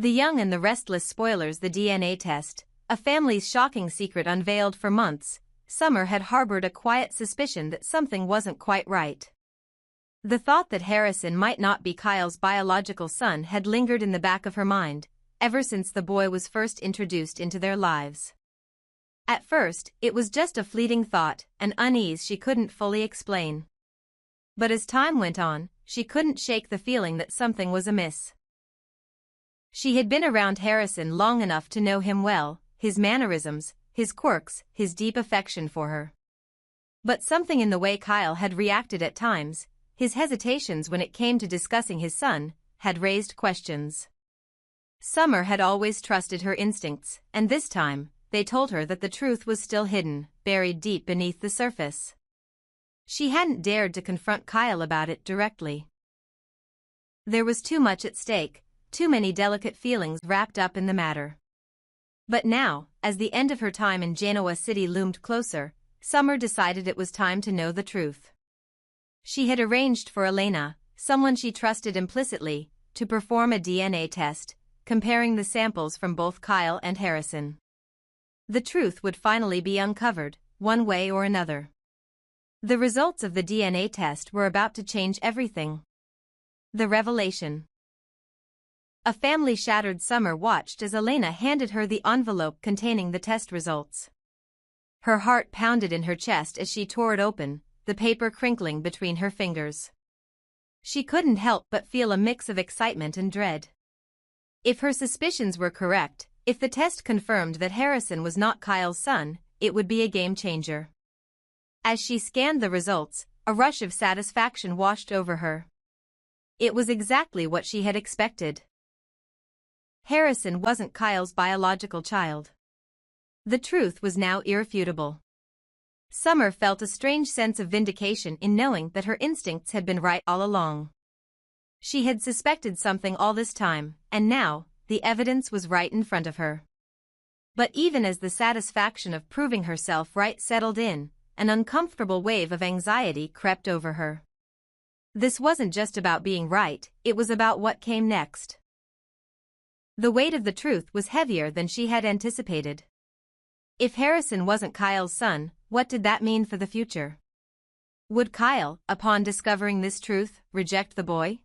The Young and the Restless Spoilers, the DNA test, a family's shocking secret unveiled. For months, Summer had harbored a quiet suspicion that something wasn't quite right. The thought that Harrison might not be Kyle's biological son had lingered in the back of her mind, ever since the boy was first introduced into their lives. At first, it was just a fleeting thought, an unease she couldn't fully explain. But as time went on, she couldn't shake the feeling that something was amiss. She had been around Harrison long enough to know him well, his mannerisms, his quirks, his deep affection for her. But something in the way Kyle had reacted at times, his hesitations when it came to discussing his son, had raised questions. Summer had always trusted her instincts, and this time, they told her that the truth was still hidden, buried deep beneath the surface. She hadn't dared to confront Kyle about it directly. There was too much at stake, too many delicate feelings wrapped up in the matter. But now, as the end of her time in Genoa City loomed closer, Summer decided it was time to know the truth. She had arranged for Elena, someone she trusted implicitly, to perform a DNA test, comparing the samples from both Kyle and Harrison. The truth would finally be uncovered, one way or another. The results of the DNA test were about to change everything. The revelation. A family-shattered Summer watched as Elena handed her the envelope containing the test results. Her heart pounded in her chest as she tore it open, the paper crinkling between her fingers. She couldn't help but feel a mix of excitement and dread. If her suspicions were correct, if the test confirmed that Harrison was not Kyle's son, it would be a game-changer. As she scanned the results, a rush of satisfaction washed over her. It was exactly what she had expected. Harrison wasn't Kyle's biological child. The truth was now irrefutable. Summer felt a strange sense of vindication in knowing that her instincts had been right all along. She had suspected something all this time, and now, the evidence was right in front of her. But even as the satisfaction of proving herself right settled in, an uncomfortable wave of anxiety crept over her. This wasn't just about being right, it was about what came next. The weight of the truth was heavier than she had anticipated. If Harrison wasn't Kyle's son, what did that mean for the future? Would Kyle, upon discovering this truth, reject the boy?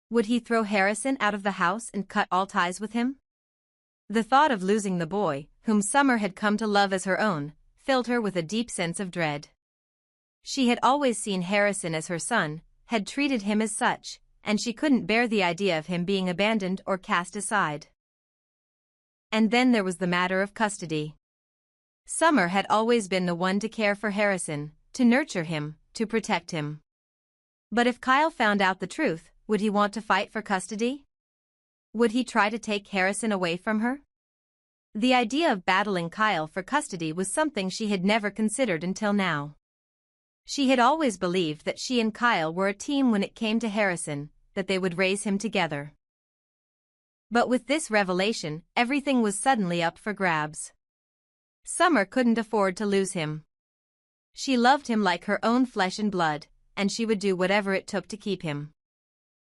Would he throw Harrison out of the house and cut all ties with him? The thought of losing the boy, whom Summer had come to love as her own, filled her with a deep sense of dread. She had always seen Harrison as her son, had treated him as such, and she couldn't bear the idea of him being abandoned or cast aside. And then there was the matter of custody. Summer had always been the one to care for Harrison, to nurture him, to protect him. But if Kyle found out the truth, would he want to fight for custody? Would he try to take Harrison away from her? The idea of battling Kyle for custody was something she had never considered until now. She had always believed that she and Kyle were a team when it came to Harrison, that they would raise him together. But with this revelation, everything was suddenly up for grabs. Summer couldn't afford to lose him. She loved him like her own flesh and blood, and she would do whatever it took to keep him.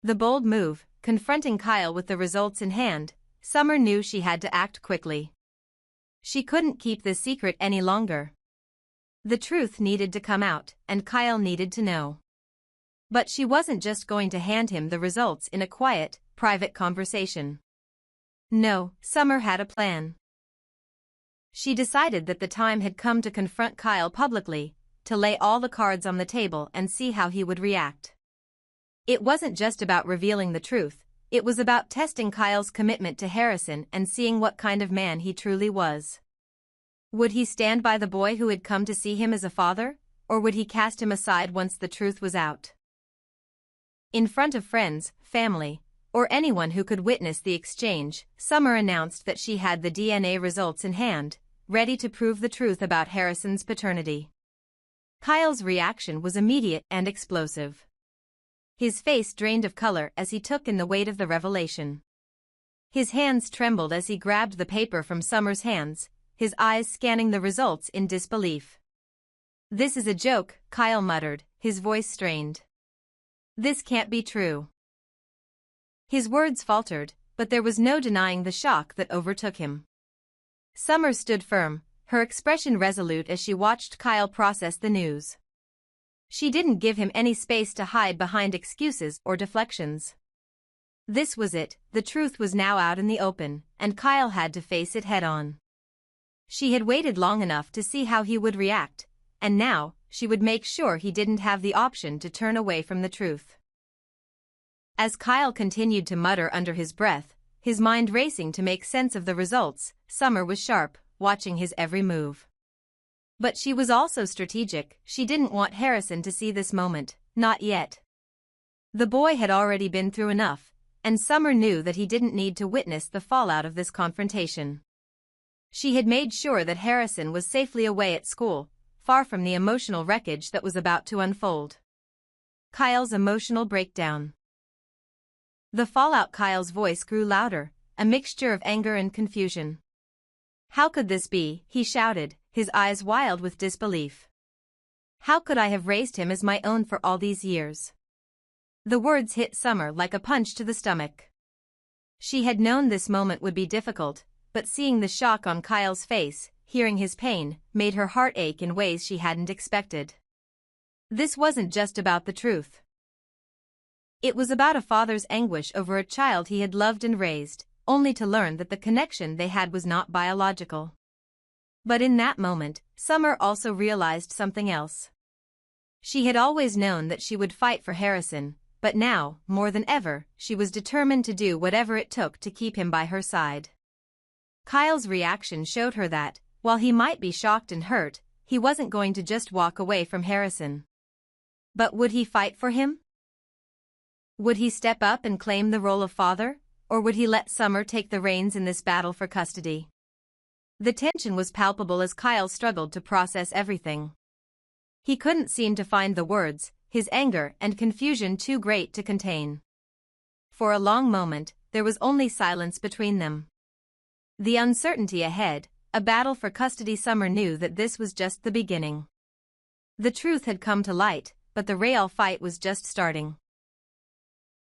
The bold move, confronting Kyle with the results in hand, Summer knew she had to act quickly. She couldn't keep this secret any longer. The truth needed to come out, and Kyle needed to know. But she wasn't just going to hand him the results in a quiet, private conversation. No, Summer had a plan. She decided that the time had come to confront Kyle publicly, to lay all the cards on the table and see how he would react. It wasn't just about revealing the truth, it was about testing Kyle's commitment to Harrison and seeing what kind of man he truly was. Would he stand by the boy who had come to see him as a father, or would he cast him aside once the truth was out? In front of friends, family, or anyone who could witness the exchange, Summer announced that she had the DNA results in hand, ready to prove the truth about Harrison's paternity. Kyle's reaction was immediate and explosive. His face drained of color as he took in the weight of the revelation. His hands trembled as he grabbed the paper from Summer's hands, his eyes scanning the results in disbelief. "This is a joke," Kyle muttered, his voice strained. "This can't be true." His words faltered, but there was no denying the shock that overtook him. Summer stood firm, her expression resolute as she watched Kyle process the news. She didn't give him any space to hide behind excuses or deflections. This was it, the truth was now out in the open, and Kyle had to face it head-on. She had waited long enough to see how he would react, and now, she would make sure he didn't have the option to turn away from the truth. As Kyle continued to mutter under his breath, his mind racing to make sense of the results, Summer was sharp, watching his every move. But she was also strategic. She didn't want Harrison to see this moment, not yet. The boy had already been through enough, and Summer knew that he didn't need to witness the fallout of this confrontation. She had made sure that Harrison was safely away at school, far from the emotional wreckage that was about to unfold. Kyle's emotional breakdown. The fallout. Kyle's voice grew louder, a mixture of anger and confusion. "How could this be?" he shouted, his eyes wild with disbelief. "How could I have raised him as my own for all these years?" The words hit Summer like a punch to the stomach. She had known this moment would be difficult, but seeing the shock on Kyle's face, hearing his pain, made her heart ache in ways she hadn't expected. This wasn't just about the truth. It was about a father's anguish over a child he had loved and raised, only to learn that the connection they had was not biological. But in that moment, Summer also realized something else. She had always known that she would fight for Harrison, but now, more than ever, she was determined to do whatever it took to keep him by her side. Kyle's reaction showed her that, while he might be shocked and hurt, he wasn't going to just walk away from Harrison. But would he fight for him? Would he step up and claim the role of father, or would he let Summer take the reins in this battle for custody? The tension was palpable as Kyle struggled to process everything. He couldn't seem to find the words, his anger and confusion too great to contain. For a long moment, there was only silence between them. The uncertainty ahead, a battle for custody. Summer knew that this was just the beginning. The truth had come to light, but the real fight was just starting.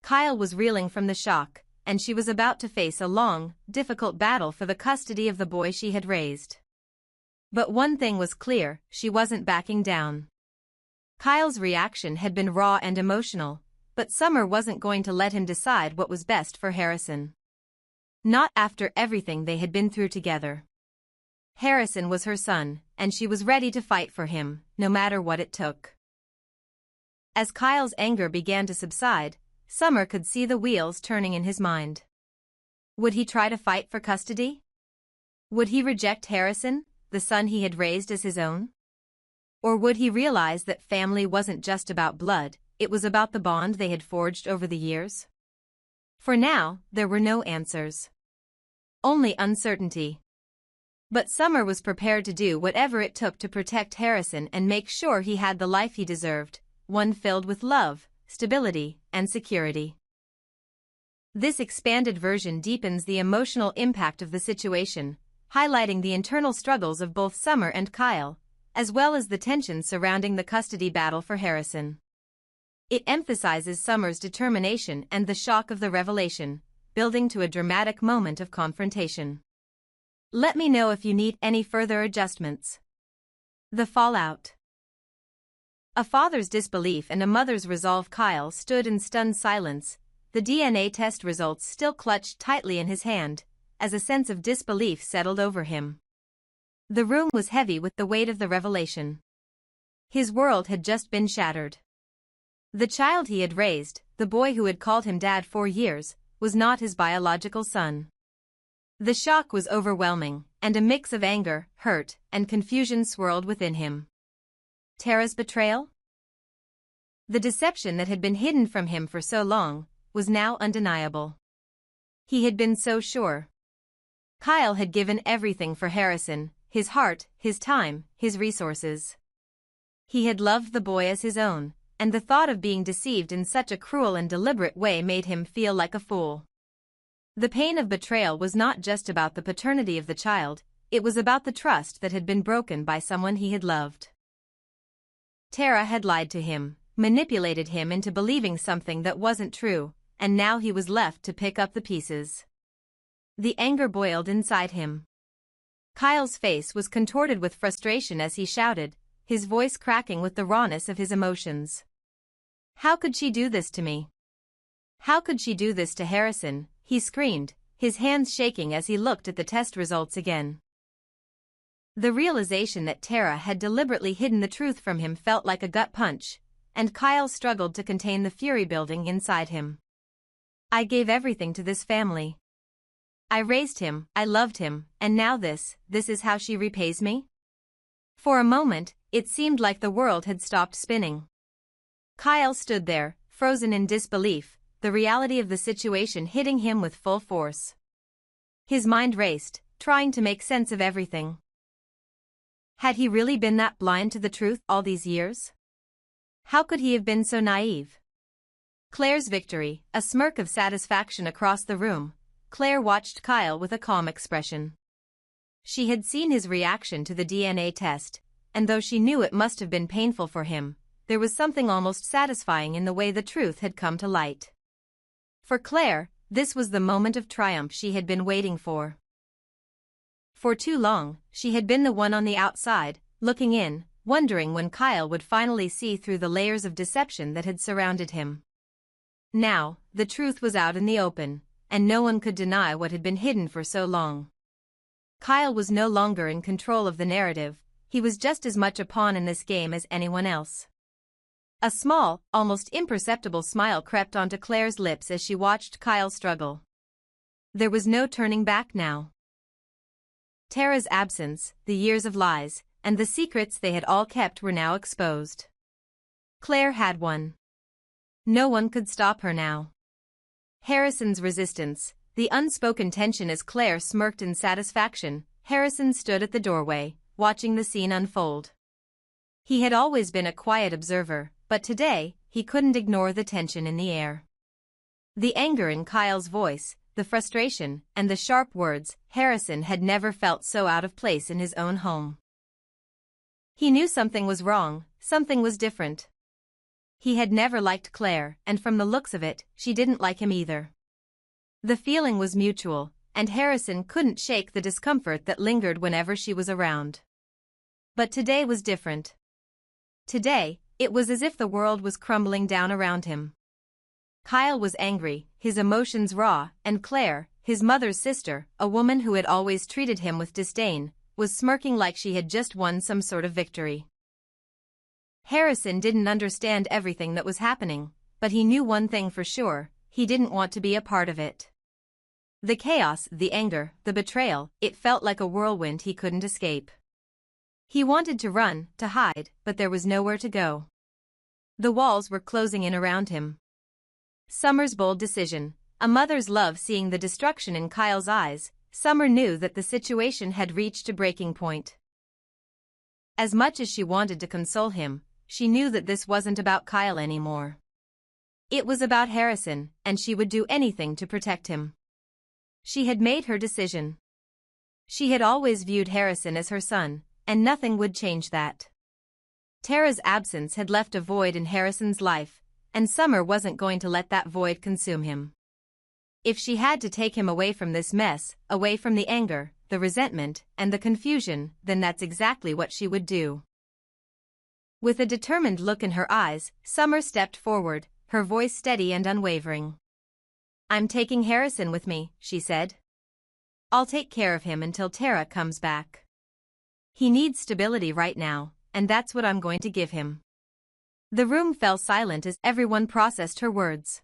Kyle was reeling from the shock, and she was about to face a long, difficult battle for the custody of the boy she had raised. But one thing was clear, she wasn't backing down. Kyle's reaction had been raw and emotional, but Summer wasn't going to let him decide what was best for Harrison. Not after everything they had been through together. Harrison was her son, and she was ready to fight for him, no matter what it took. As Kyle's anger began to subside, Summer could see the wheels turning in his mind. Would he try to fight for custody? Would he reject Harrison, the son he had raised as his own? Or would he realize that family wasn't just about blood, it was about the bond they had forged over the years? For now, there were no answers. Only uncertainty. But Summer was prepared to do whatever it took to protect Harrison and make sure he had the life he deserved, one filled with love, stability, and security. This expanded version deepens the emotional impact of the situation, highlighting the internal struggles of both Summer and Kyle, as well as the tension surrounding the custody battle for Harrison. It emphasizes Summer's determination and the shock of the revelation, building to a dramatic moment of confrontation. Let me know if you need any further adjustments. The fallout. A father's disbelief and a mother's resolve. Kyle stood in stunned silence, the DNA test results still clutched tightly in his hand, as a sense of disbelief settled over him. The room was heavy with the weight of the revelation. His world had just been shattered. The child he had raised, the boy who had called him dad for years, was not his biological son. The shock was overwhelming, and a mix of anger, hurt, and confusion swirled within him. Tara's betrayal? The deception that had been hidden from him for so long was now undeniable. He had been so sure. Kyle had given everything for Harrison, his heart, his time, his resources. He had loved the boy as his own, and the thought of being deceived in such a cruel and deliberate way made him feel like a fool. The pain of betrayal was not just about the paternity of the child, it was about the trust that had been broken by someone he had loved. Tara had lied to him, manipulated him into believing something that wasn't true, and now he was left to pick up the pieces. The anger boiled inside him. Kyle's face was contorted with frustration as he shouted, his voice cracking with the rawness of his emotions. How could she do this to me? How could she do this to Harrison? He screamed, his hands shaking as he looked at the test results again. The realization that Tara had deliberately hidden the truth from him felt like a gut punch, and Kyle struggled to contain the fury building inside him. I gave everything to this family. I raised him, I loved him, and now this is how she repays me? For a moment, it seemed like the world had stopped spinning. Kyle stood there, frozen in disbelief, the reality of the situation hitting him with full force. His mind raced, trying to make sense of everything. Had he really been that blind to the truth all these years? How could he have been so naive? Claire's victory, a smirk of satisfaction across the room. Claire watched Kyle with a calm expression. She had seen his reaction to the DNA test, and though she knew it must have been painful for him, there was something almost satisfying in the way the truth had come to light. For Claire, this was the moment of triumph she had been waiting for. For too long, she had been the one on the outside, looking in, wondering when Kyle would finally see through the layers of deception that had surrounded him. Now, the truth was out in the open, and no one could deny what had been hidden for so long. Kyle was no longer in control of the narrative, he was just as much a pawn in this game as anyone else. A small, almost imperceptible smile crept onto Claire's lips as she watched Kyle struggle. There was no turning back now. Tara's absence, the years of lies, and the secrets they had all kept were now exposed. Claire had won. No one could stop her now. Harrison's resistance, the unspoken tension as Claire smirked in satisfaction. Harrison stood at the doorway, watching the scene unfold. He had always been a quiet observer, but today, he couldn't ignore the tension in the air. The anger in Kyle's voice, the frustration, and the sharp words. Harrison had never felt so out of place in his own home. He knew something was wrong, something was different. He had never liked Claire, and from the looks of it, she didn't like him either. The feeling was mutual, and Harrison couldn't shake the discomfort that lingered whenever she was around. But today was different. Today, it was as if the world was crumbling down around him. Kyle was angry, his emotions raw, and Claire, his mother's sister, a woman who had always treated him with disdain, was smirking like she had just won some sort of victory. Harrison didn't understand everything that was happening, but he knew one thing for sure, he didn't want to be a part of it. The chaos, the anger, the betrayal, it felt like a whirlwind he couldn't escape. He wanted to run, to hide, but there was nowhere to go. The walls were closing in around him. Summer's bold decision, a mother's love seeing the destruction in Kyle's eyes, Summer knew that the situation had reached a breaking point. As much as she wanted to console him, she knew that this wasn't about Kyle anymore. It was about Harrison, and she would do anything to protect him. She had made her decision. She had always viewed Harrison as her son, and nothing would change that. Tara's absence had left a void in Harrison's life, and Summer wasn't going to let that void consume him. If she had to take him away from this mess, away from the anger, the resentment, and the confusion, then that's exactly what she would do. With a determined look in her eyes, Summer stepped forward, her voice steady and unwavering. "I'm taking Harrison with me," she said. "I'll take care of him until Tara comes back. He needs stability right now, and that's what I'm going to give him." The room fell silent as everyone processed her words.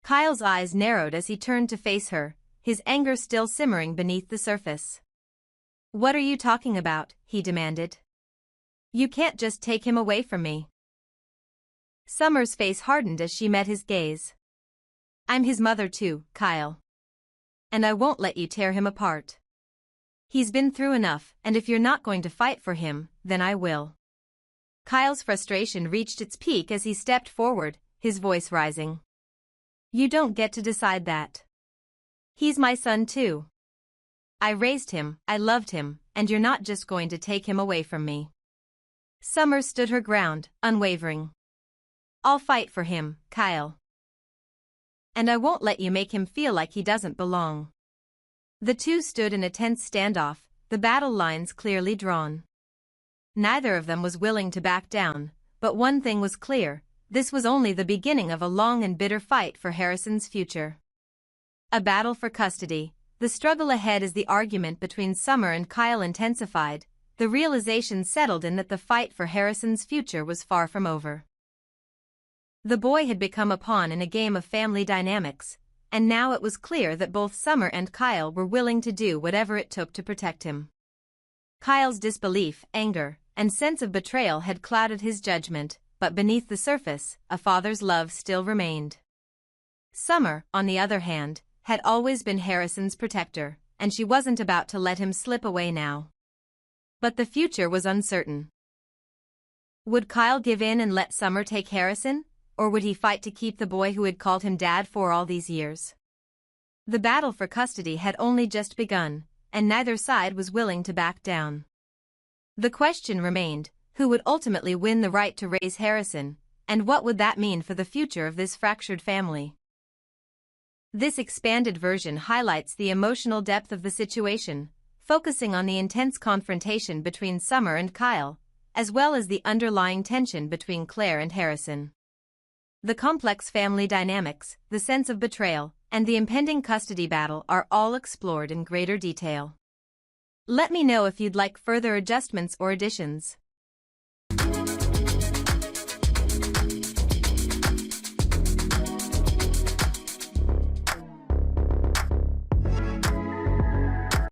Kyle's eyes narrowed as he turned to face her, his anger still simmering beneath the surface. "What are you talking about?" he demanded. "You can't just take him away from me." Summer's face hardened as she met his gaze. "I'm his mother too, Kyle. And I won't let you tear him apart. He's been through enough, and if you're not going to fight for him, then I will." Kyle's frustration reached its peak as he stepped forward, his voice rising. "You don't get to decide that. He's my son too. I raised him, I loved him, and you're not just going to take him away from me." Summer stood her ground, unwavering. "I'll fight for him, Kyle. And I won't let you make him feel like he doesn't belong." The two stood in a tense standoff, the battle lines clearly drawn. Neither of them was willing to back down, but one thing was clear: this was only the beginning of a long and bitter fight for Harrison's future. A battle for custody. The struggle ahead as the argument between Summer and Kyle intensified, the realization settled in that the fight for Harrison's future was far from over. The boy had become a pawn in a game of family dynamics, and now it was clear that both Summer and Kyle were willing to do whatever it took to protect him. Kyle's disbelief, anger, and sense of betrayal had clouded his judgment, but beneath the surface, a father's love still remained. Summer, on the other hand, had always been Harrison's protector, and she wasn't about to let him slip away now. But the future was uncertain. Would Kyle give in and let Summer take Harrison, or would he fight to keep the boy who had called him dad for all these years? The battle for custody had only just begun, and neither side was willing to back down. The question remained: who would ultimately win the right to raise Harrison, and what would that mean for the future of this fractured family? This expanded version highlights the emotional depth of the situation, focusing on the intense confrontation between Summer and Kyle, as well as the underlying tension between Claire and Harrison. The complex family dynamics, the sense of betrayal, and the impending custody battle are all explored in greater detail. Let me know if you'd like further adjustments or additions.